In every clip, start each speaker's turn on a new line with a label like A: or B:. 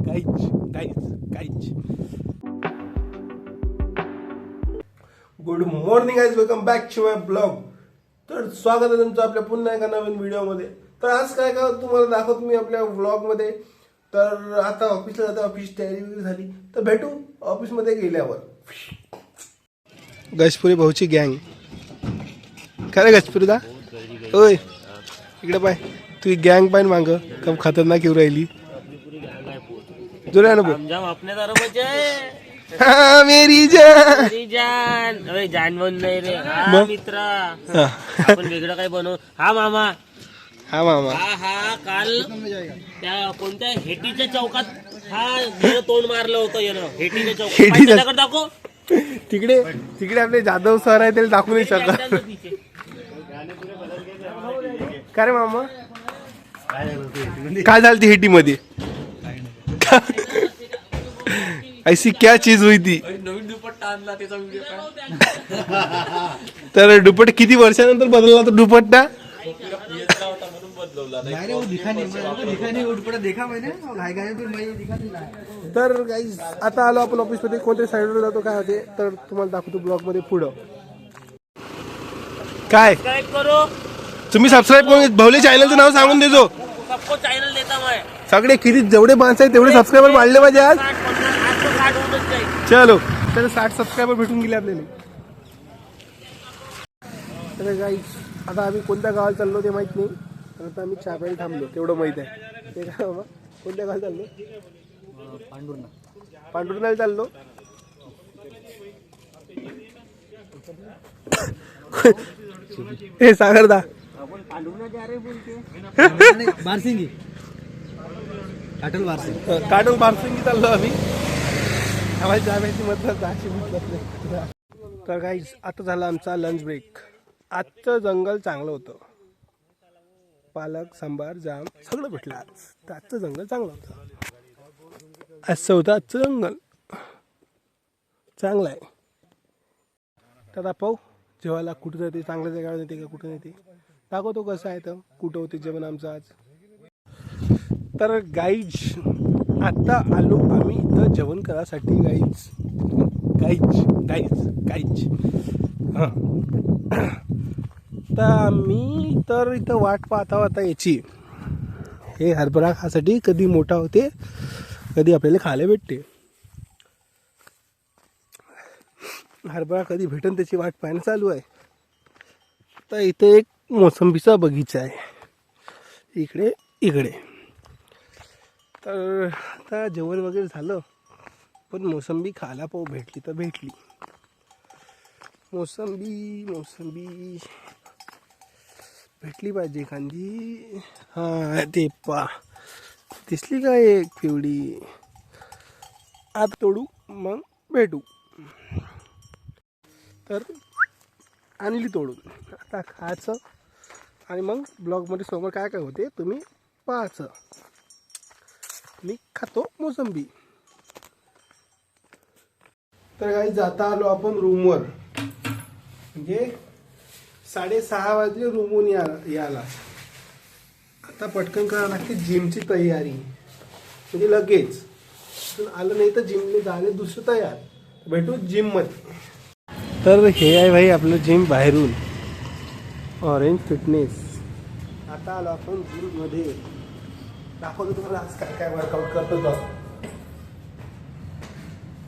A: काहीच. Good morning guys, welcome back to my blog. तर स्वागत आहे तुमचं आपल्या पुन्हा एका नवीन व्हिडिओमध्ये. तर आज काय काय तुम्हाला दाखवतो मी आपल्या व्लॉगमध्ये. तर आता ऑफिसला जातो, ऑफिस तयारी वगैरे झाली तर भेटू ऑफिसमध्ये गेल्यावर. गजपुरी भाऊची गँग. काय रे गजपुरी दा, होय इकडे पाय, तुझी गँग पाय मांग कम खतरनाक येऊ राहिली. जोरानं बोल.
B: अपने दारो बचे
A: हाँ मेरी जान.
B: मेरी जान. अरे जान बोल नाही रे. हा मित्रा, आपण वेगळं काय बनव. हा मामा.
A: हा मामा.
B: हा काल त्या कोणत्या हेटीच्या चौकात हा तोंड मारलं होतं यानं. हेटीच्या चौकात दाखव.
A: तिकडे आपले जाधव सर आहे, त्याला दाखवू नाही शकत. काय रे मामा, काय झालं ती हेटी मध्ये? ऐसी क्या चीज हुई थी?
B: नवीन दुपट्टा आणला त्याचा व्हिडिओ.
A: तर दुपट्टा किती वर्षानंतर बदलला तो दुपट्टा? तर गाईज आता आलो आपण ऑफिसमध्ये. कोणत्या साईडवर जातो काय होते तर तुम्हाला दाखवतो ब्लॉग मध्ये पुढं. काय
B: करू
A: तुम्ही सबस्क्राईब करून भाऊले चॅनलचं नाव सांगून देतो.
B: सबको चॅनल देता मैं.
A: सगळे किती जेवढे माणसं आहेत तेवढे सबस्क्रायबर वाढले माझे आज. चलो तर 60 सबस्क्रायबर भेटून गेले आपल्याला. तर गाईज आता आम्ही कोणत्या गावाला चाललो ते माहित नाही. तर आता आम्ही चहा प्यायला थांबलो तेवढं माहित आहे. ते काय बाबा, कोणत्या गावाला चाललो? पांडुरणाला चाललो. हे सागरदा
C: बारसिंगी काटल बारसिंगी
A: काटोल बारसिंगी चाललो आम्ही. आम्हाला जाण्याची मतलब. तर गाईज आता झाला आमचा लंच ब्रेक. आजचं जंगल चांगलं होतं. पालक सांबार जाम सगळं भेटलं आज. तर आजचं जंगल चांगलं होतं. असं होतं आजचं जंगल चांगलं आहे. तर पाहू जेवायला कुठं जाते, चांगल्या जागेवर येते का कुठं येते दाखवतो कसं आहे. तर कुठं होते जेवण आमचं आज. तर गाईज आता आलो आम्ही इथं जेवण करायसाठी. गाईज हां. तर आम्ही तर इथं वाट पाहता आता याची. हे हरभरा खासाठी कधी मोठा होते, कधी आपल्याला खायला भेटते. हरभरा कधी भेटेल त्याची वाट पाहणं चालू आहे. तर इथे एक मोसंबीचा बगीचा आहे इकडे. तर आता जेवण वगैरे झालं, पण मोसंबी खायला पाहू भेटली तर भेटली. मोसंबी भेटली पाहिजे एखादी. हां ते पा दिसली का एक पिवडी. आत तोडू मग भेटू. तर आणली तोडून, आता खायचं आणि मग ब्लॉगमध्ये समोर काय काय होते तुम्ही पाहायचं. मी खातो मोसंबी. तर काही जाता आलो आपण रूमवर. म्हणजे 6:30 वाजले रूमहून यायला. आता पटकन करावं लागते जिमची तयारी. म्हणजे लगेच आलं नाही तर जिमने झाले दुसरं तयार. भेटू जिममध्ये. तर हे आहे भाई आपलं जिम बाहेरून, ऑरेंज फिटनेस. आता आलो आपण जिममध्ये. दाखवतो तुम्हाला आज काय काय वर्कआउट करतो.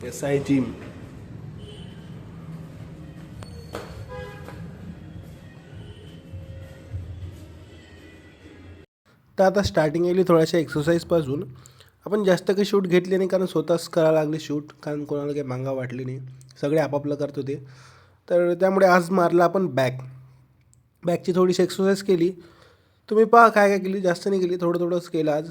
A: तर एस आय जिम. तर आता स्टार्टिंग केली थोड्याशा एक्सरसाइजपासून. आपण जास्त काही शूट घेतले नाही कारण स्वतःच करायला लागले शूट. कारण कोणाला काही मागा वाटली नाही, सगळे आपापलं करत होते. तर त्यामुळे आज मारला आपण बॅकची थोडीशी एक्सरसाइज केली. तुम्ही पहा काय काय केली, जास्त नाही केली, थोडंच केलं आज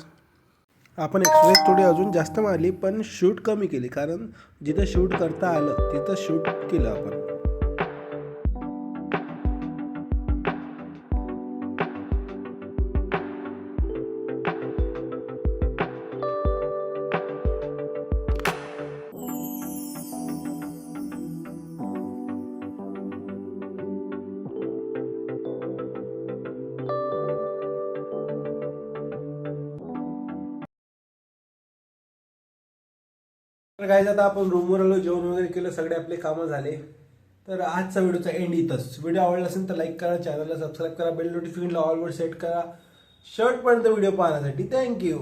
A: आपण. एक्सरसाइज थोडी अजून जास्त मारली पण शूट कमी केली, कारण जिथं शूट करता आलं तिथं शूट केलं आपण. तर गाईज आता आपण रूमवर आलो, जेवण वगैरे केलं, सगळे आपले कामं झाले. तर आजचा व्हिडिओचा एंड इथंच. व्हिडिओ आवडला असेल तर लाईक करा, चॅनलला सबस्क्राईब करा, बेल नोटिफिकेशनला ऑलवर सेट करा. शेवटपर्यंत व्हिडिओ पाहण्यासाठी थँक्यू.